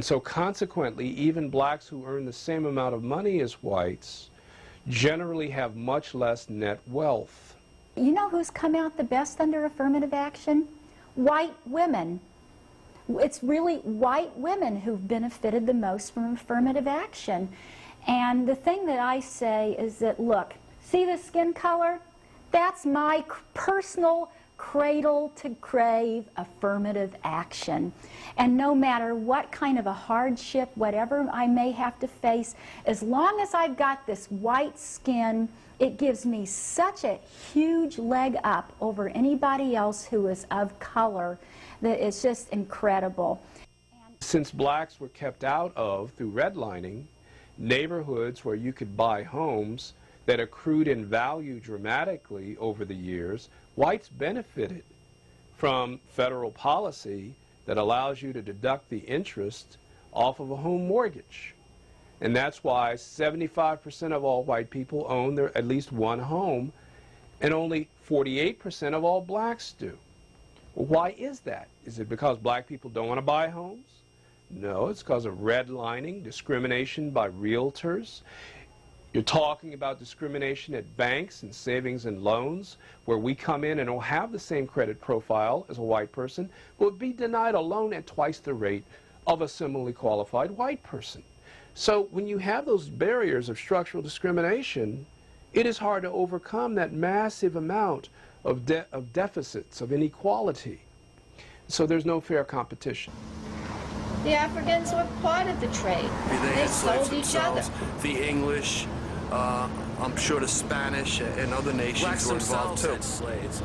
And so consequently, even blacks who earn the same amount of money as whites generally have much less net wealth. You know who's come out the best under affirmative action? White women. It's really white women who've benefited the most from affirmative action. And the thing that I say is that, look, see the skin color? That's my personal cradle-to-grave affirmative action. And no matter what kind of a hardship, whatever I may have to face, as long as I've got this white skin, it gives me such a huge leg up over anybody else who is of color that it's just incredible. Since blacks were kept out of, through redlining, neighborhoods where you could buy homes that accrued in value dramatically over the years, whites benefited from federal policy that allows you to deduct the interest off of a home mortgage. And that's why 75% of all white people own at least one home, and only 48% of all blacks do. Well, why is that? Is it because black people don't want to buy homes? No, it's because of redlining, discrimination by realtors. You're talking about discrimination at banks and savings and loans, where we come in and don't have the same credit profile as a white person, but be denied a loan at twice the rate of a similarly qualified white person. So when you have those barriers of structural discrimination, it is hard to overcome that massive amount of deficits, of inequality. So there's no fair competition. The Africans were part of the trade. They sold each other. The English, I'm sure the Spanish and other nations were involved too.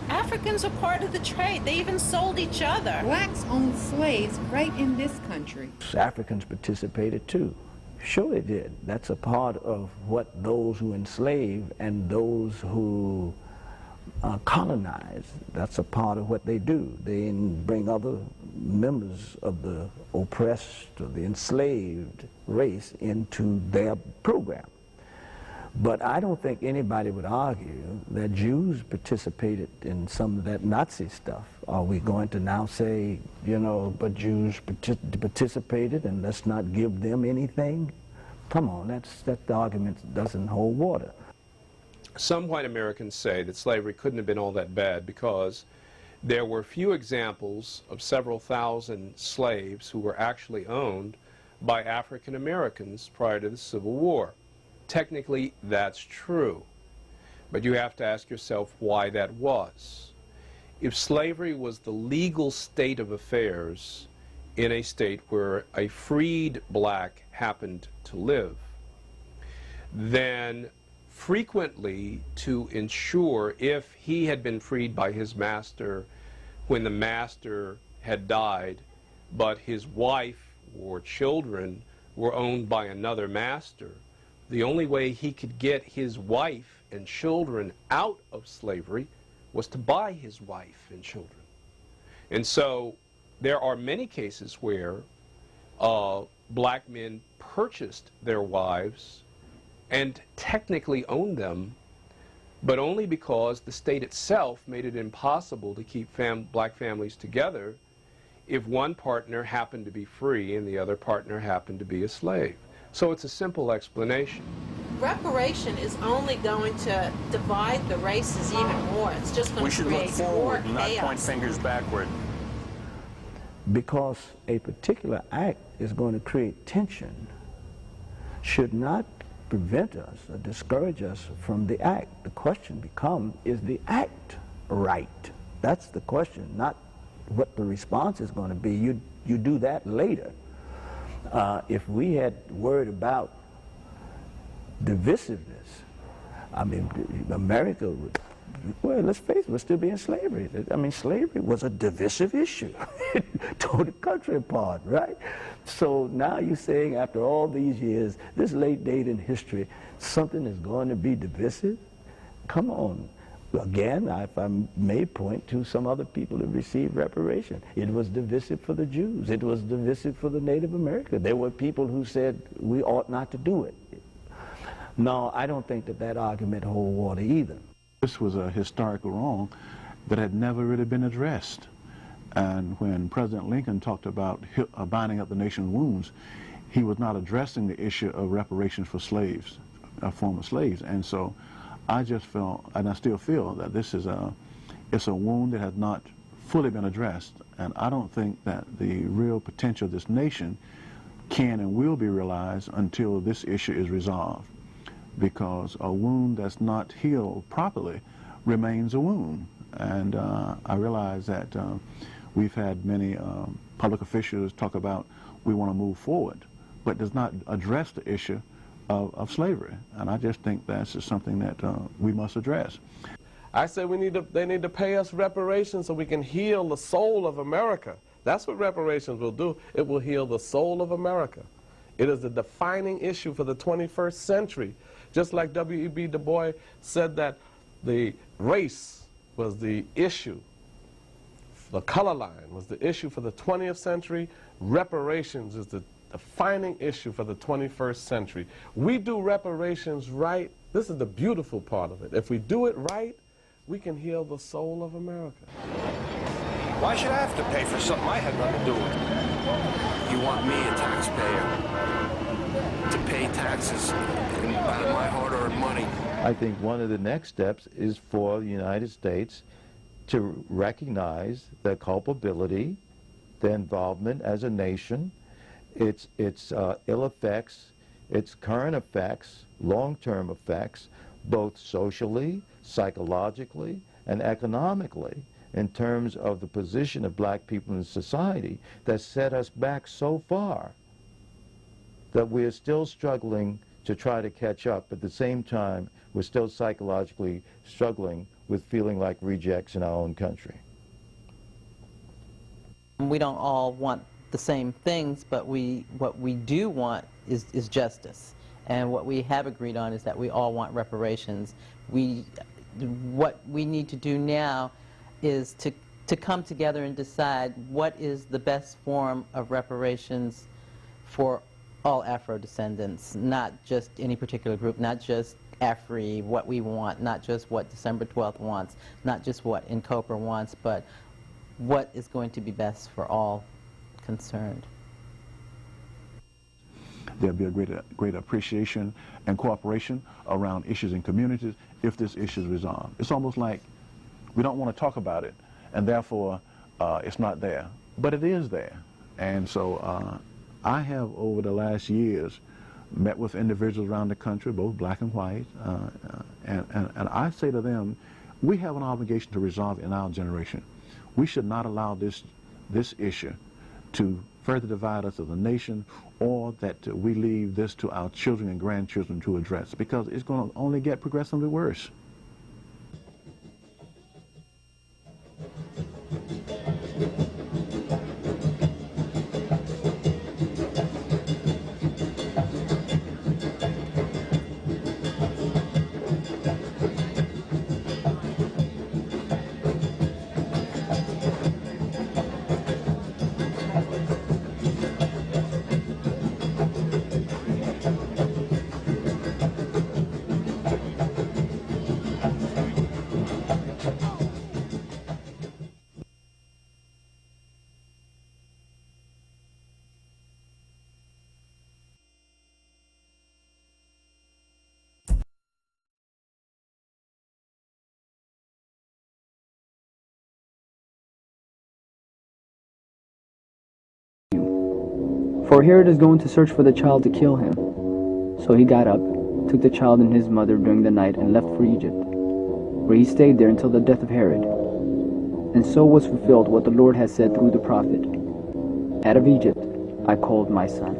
Africans are part of the trade. They even sold each other. Blacks owned slaves right in this country. Africans participated too. Sure they did. That's a part of what those who enslave and those who colonize, that's a part of what they do. They bring other members of the oppressed or the enslaved race into their program. But I don't think anybody would argue that Jews participated in some of that Nazi stuff. Are we going to now say, you know, but Jews participated and let's not give them anything? Come on, that argument doesn't hold water. Some white Americans say that slavery couldn't have been all that bad because there were few examples of several thousand slaves who were actually owned by African Americans prior to the Civil War. Technically, that's true, but you have to ask yourself why that was. If slavery was the legal state of affairs in a state where a freed black happened to live, then frequently, to ensure if he had been freed by his master when the master had died, but his wife or children were owned by another master, the only way he could get his wife and children out of slavery was to buy his wife and children. And so there are many cases where black men purchased their wives and technically owned them, but only because the state itself made it impossible to keep black families together if one partner happened to be free and the other partner happened to be a slave. So it's a simple explanation. Reparation is only going to divide the races even more. It's just going to create more chaos. We should look forward, not point fingers backward. Because a particular act is going to create tension, should not prevent us or discourage us from the act. The question becomes, is the act right? That's the question, not what the response is going to be. You do that later. If we had worried about divisiveness, I mean, America would, well, let's face it, we'll still be in slavery. I mean, slavery was a divisive issue. It tore the country apart, right? So now you're saying after all these years, this late date in history, something is going to be divisive? Come on. Again, if I may point to some other people who received reparation. It was divisive for the Jews. It was divisive for the Native Americans. There were people who said we ought not to do it. No, I don't think that argument holds water either. This was a historical wrong that had never really been addressed. And when President Lincoln talked about binding up the nation's wounds, he was not addressing the issue of reparations for slaves, former slaves. And so I just felt, and I still feel, that this is it's a wound that has not fully been addressed. And I don't think that the real potential of this nation can and will be realized until this issue is resolved. Because a wound that's not healed properly remains a wound. And I realize that we've had many public officials talk about we want to move forward, but does not address the issue of slavery. And I just think that's just something that we must address. I say they need to pay us reparations so we can heal the soul of America. That's what reparations will do. It will heal the soul of America. It is a defining issue for the 21st century. Just like W.E.B. Du Bois said that the race was the issue, the color line was the issue for the 20th century, reparations is the defining issue for the 21st century. We do reparations right. This is the beautiful part of it. If we do it right, we can heal the soul of America. Why should I have to pay for something I had nothing to do with? You want me, a taxpayer, to pay taxes out of my hard-earned money. I think one of the next steps is for the United States to recognize the culpability, the involvement as a nation, its ill effects, its current effects, long-term effects, both socially, psychologically, and economically, in terms of the position of black people in society that set us back so far that we are still struggling to try to catch up. At the same time, we're still psychologically struggling with feeling like rejects in our own country. We don't all want the same things, but what we do want is justice. And what we have agreed on is that we all want reparations. What we need to do now is to come together and decide what is the best form of reparations for all Afro-descendants, not just any particular group, not just AFRI, what we want, not just what December 12th wants, not just what NCOPR wants, but what is going to be best for all concerned. There'll be a great appreciation and cooperation around issues in communities if this issue is resolved. It's almost like we don't want to talk about it, and therefore it's not there. But it is there. And so I have, over the last years, met with individuals around the country, both black and white, and I say to them, we have an obligation to resolve it in our generation. We should not allow this issue to further divide us as a nation, or that we leave this to our children and grandchildren to address, because it's going to only get progressively worse. For Herod is going to search for the child to kill him. So he got up, took the child and his mother during the night, and left for Egypt, where he stayed there until the death of Herod. And so was fulfilled what the Lord had said through the prophet, "Out of Egypt I called my son."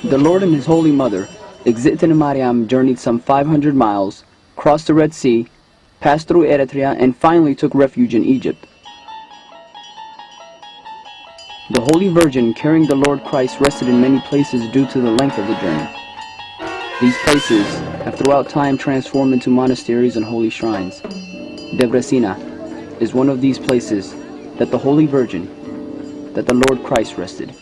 The Lord and His Holy Mother, Exitana Mariam, journeyed some 500 miles, crossed the Red Sea, passed through Eritrea, and finally took refuge in Egypt. The Holy Virgin carrying the Lord Christ rested in many places due to the length of the journey. These places have throughout time transformed into monasteries and holy shrines. Debre Sina is one of these places that the Holy Virgin, that the Lord Christ rested.